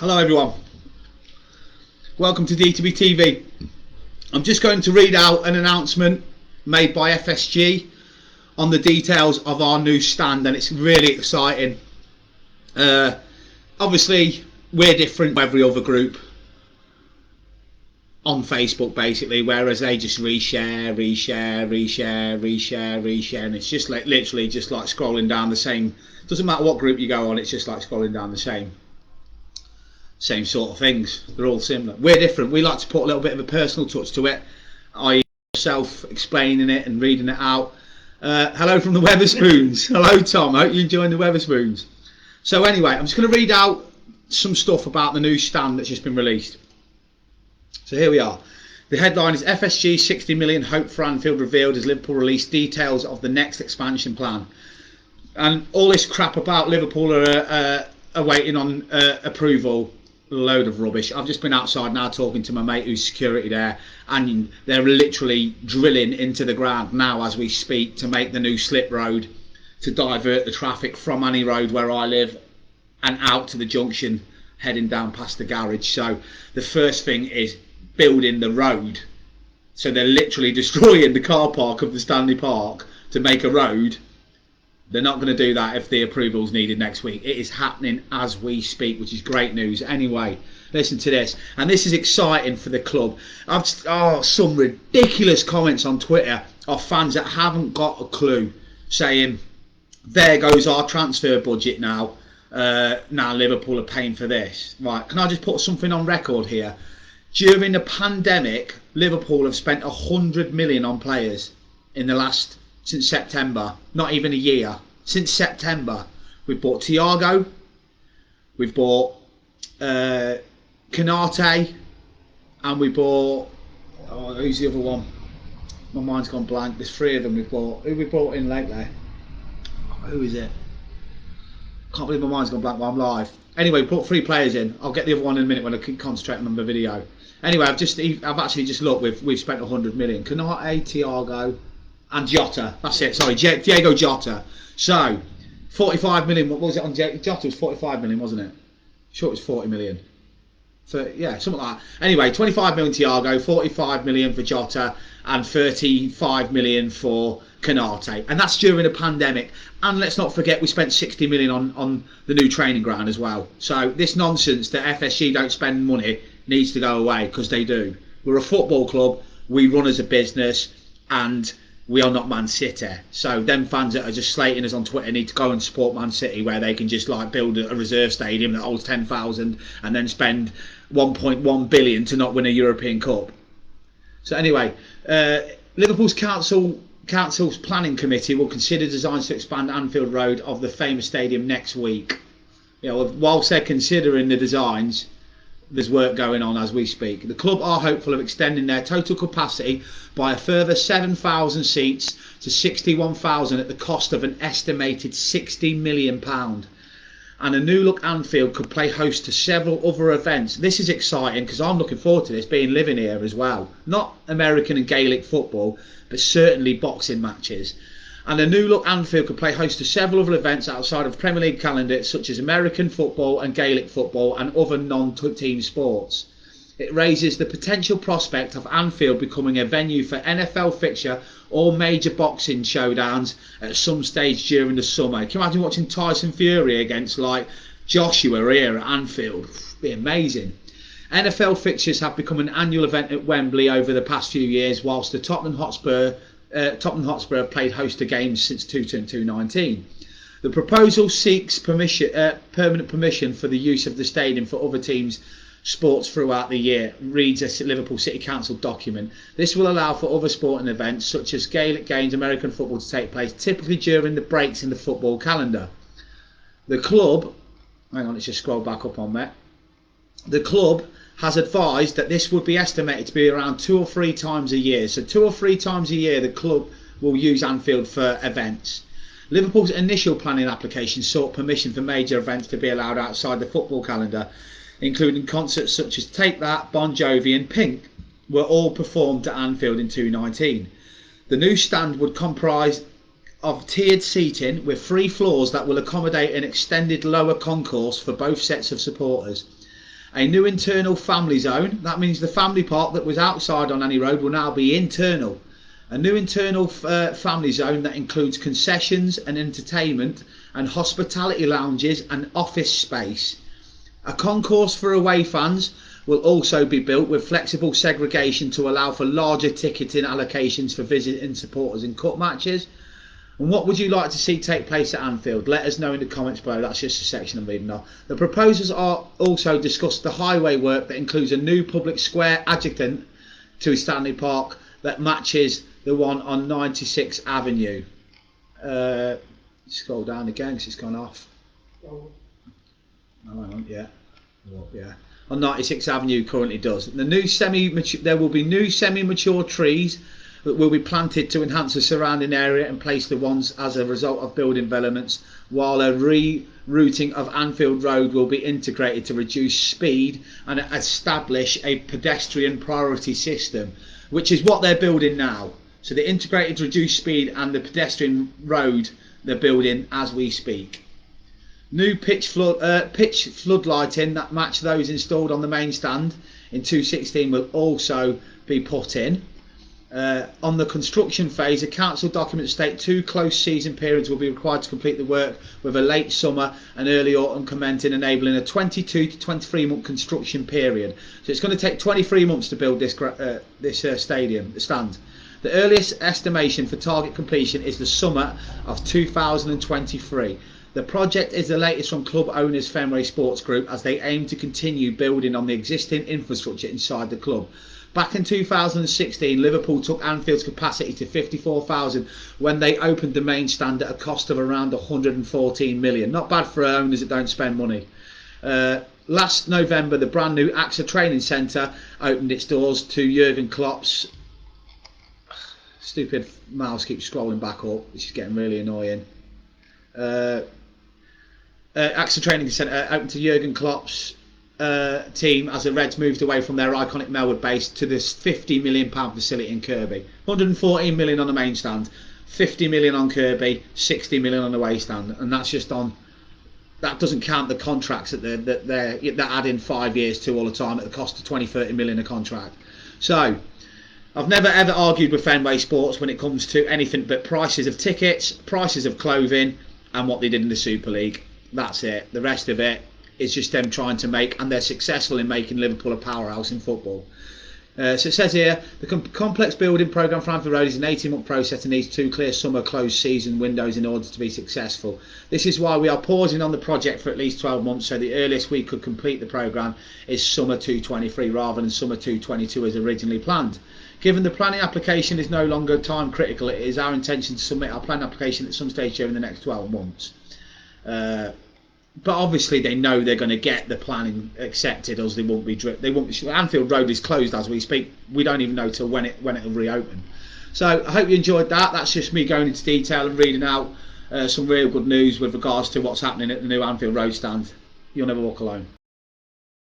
Hello everyone, welcome to D2B TV. I'm just going to read out an announcement made by FSG on the details of our new stand, and it's really exciting. Obviously we're different to every other group on Facebook basically, whereas they just reshare, and it's just like literally just like scrolling down the same, doesn't matter what group you go on, it's just like scrolling down the same sort of things. They're all similar. We're different. We like to put a little bit of a personal touch to it, i.e. myself explaining it and reading it out. Hello from the Weatherspoons. Hello Tom, I hope you're enjoying the Weatherspoons. So anyway, I'm just going to read out some stuff about the new stand that's just been released. So here we are. The headline is FSG 60 million hope for Anfield revealed as Liverpool release details of the next expansion plan. And all this crap about Liverpool are waiting on approval, a load of rubbish. I've just been outside now talking to my mate who's security there, and they're literally drilling into the ground now as we speak to make the new slip road to divert the traffic from Annie Road where I live and out to the junction heading down past the garage. So the first thing is building the road. So they're literally destroying the car park of the Stanley Park to make a road. They're not going to do that if the approval's needed next week. It is happening as we speak, which is great news. Anyway, listen to this, and this is exciting for the club. I've some ridiculous comments on Twitter of fans that haven't got a clue, saying there goes our transfer budget now. Now Liverpool are paying for this. Right, can I just put something on record here? During the pandemic, Liverpool have spent 100 million on players in the last, since September, not even a year. Since September, we've bought Thiago, we've bought Konate, and we bought, who's the other one? My mind's gone blank. There's three of them we've bought. Who we bought in lately? Who is it? Can't believe my mind's gone blank while I'm live. Anyway, we brought 3 players in. I'll get the other one in a minute when I keep concentrating on the video. Anyway, I've actually just looked. We've spent 100 million. Konate, Thiago, and Jota. That's it. Sorry, Diego Jota. So 45 million. What was it on Jota? Was 45 million, wasn't it? Sure, it was 40 million. So yeah, something like that. Anyway, 25 million Thiago, 45 million for Jota, and 35 million for Konate, and that's during a pandemic. And let's not forget we spent 60 million on the new training ground as well. So this nonsense that FSG don't spend money needs to go away, because they do. We're a football club, we run as a business, and we are not Man City. So them fans that are just slating us on Twitter need to go and support Man City, where they can just like build a reserve stadium that holds 10,000 and then spend 1.1 billion to not win a European Cup. So anyway, Liverpool's Council's planning committee will consider designs to expand Anfield Road of the famous stadium next week. Whilst they're considering the designs, there's work going on as we speak. The club are hopeful of extending their total capacity by a further 7,000 seats to 61,000 at the cost of an estimated £60 million. And a new look Anfield could play host to several other events. This is exciting because I'm looking forward to this, being living here as well. Not American and Gaelic football, but certainly boxing matches. And a new look Anfield could play host to several other events outside of Premier League calendar, such as American football and Gaelic football and other non-team sports. It raises the potential prospect of Anfield becoming a venue for NFL fixture or major boxing showdowns at some stage during the summer. Can you imagine watching Tyson Fury against like Joshua here at Anfield? It'd be amazing. NFL fixtures have become an annual event at Wembley over the past few years, whilst the Tottenham Hotspur have played host to games since 2019. The proposal seeks permanent permission for the use of the stadium for other teams' sports throughout the year, reads a Liverpool City Council document. This will allow for other sporting events such as Gaelic games, American football to take place, typically during the breaks in the football calendar. The club, hang on, let's just scroll back up on that. The club has advised that this would be estimated to be around 2 or 3 times a year. So 2 or 3 times a year the club will use Anfield for events. Liverpool's initial planning application sought permission for major events to be allowed outside the football calendar, including concerts such as Take That, Bon Jovi and Pink were all performed at Anfield in 2019. The new stand would comprise of tiered seating with 3 floors that will accommodate an extended lower concourse for both sets of supporters. A new internal family zone. That means the family park that was outside on Annie Road will now be internal. A new internal family zone that includes concessions and entertainment and hospitality lounges and office space. A concourse for away fans will also be built with flexible segregation to allow for larger ticketing allocations for visiting supporters in cup matches. And what would you like to see take place at Anfield? Let us know in the comments below. That's just a section I'm reading now. The proposals are also discussed the highway work that includes a new public square adjacent to Stanley Park that matches the one on 96th Avenue. Scroll down again because it's gone off. Oh, hang on, yeah. Yeah. On 96th Avenue currently does. There will be new semi-mature trees that will be planted to enhance the surrounding area and place the ones as a result of building developments, while a rerouting of Anfield Road will be integrated to reduce speed and establish a pedestrian priority system, which is what they're building now. So the integrated reduced speed and the pedestrian road they're building as we speak. New pitch floodlighting that match those installed on the main stand in 2016 will also be put in. On the construction phase, the council documents state 2 close season periods will be required to complete the work, with a late summer and early autumn commencing, enabling a 22 to 23 month construction period. So it's going to take 23 months to build this stadium, the stand. The earliest estimation for target completion is the summer of 2023. The project is the latest from club owners Fenway Sports Group, as they aim to continue building on the existing infrastructure inside the club. Back in 2016, Liverpool took Anfield's capacity to 54,000 when they opened the main stand at a cost of around 114 million. Not bad for owners that don't spend money. Last November, the brand new AXA Training Centre opened its doors to Jurgen Klopp's... Stupid mouse keeps scrolling back up, which is getting really annoying. AXA Training Centre opened to Jurgen Klopp's team as the Reds moved away from their iconic Melwood base to this £50 million facility in Kirkby. 114 million on the main stand, 50 million on Kirkby, 60 million on the away stand, and that's just on. That doesn't count the contracts that they're adding 5 years to all the time at the cost of 20-30 million a contract. So I've never ever argued with Fenway Sports when it comes to anything but prices of tickets, prices of clothing, and what they did in the Super League. That's it. The rest of it is just them trying to make, and they're successful in making Liverpool a powerhouse in football. So it says here, the complex building programme for Anfield Road is an 18-month process and needs 2 clear summer closed season windows in order to be successful. This is why we are pausing on the project for at least 12 months, so the earliest we could complete the programme is summer 2023 rather than summer 2022 as originally planned. Given the planning application is no longer time critical, it is our intention to submit our planning application at some stage during the next 12 months. But obviously they know they're going to get the planning accepted, or they won't be. Anfield Road is closed as we speak. We don't even know till when it will reopen. So I hope you enjoyed that. That's just me going into detail and reading out some real good news with regards to what's happening at the new Anfield Road stand. You'll never walk alone.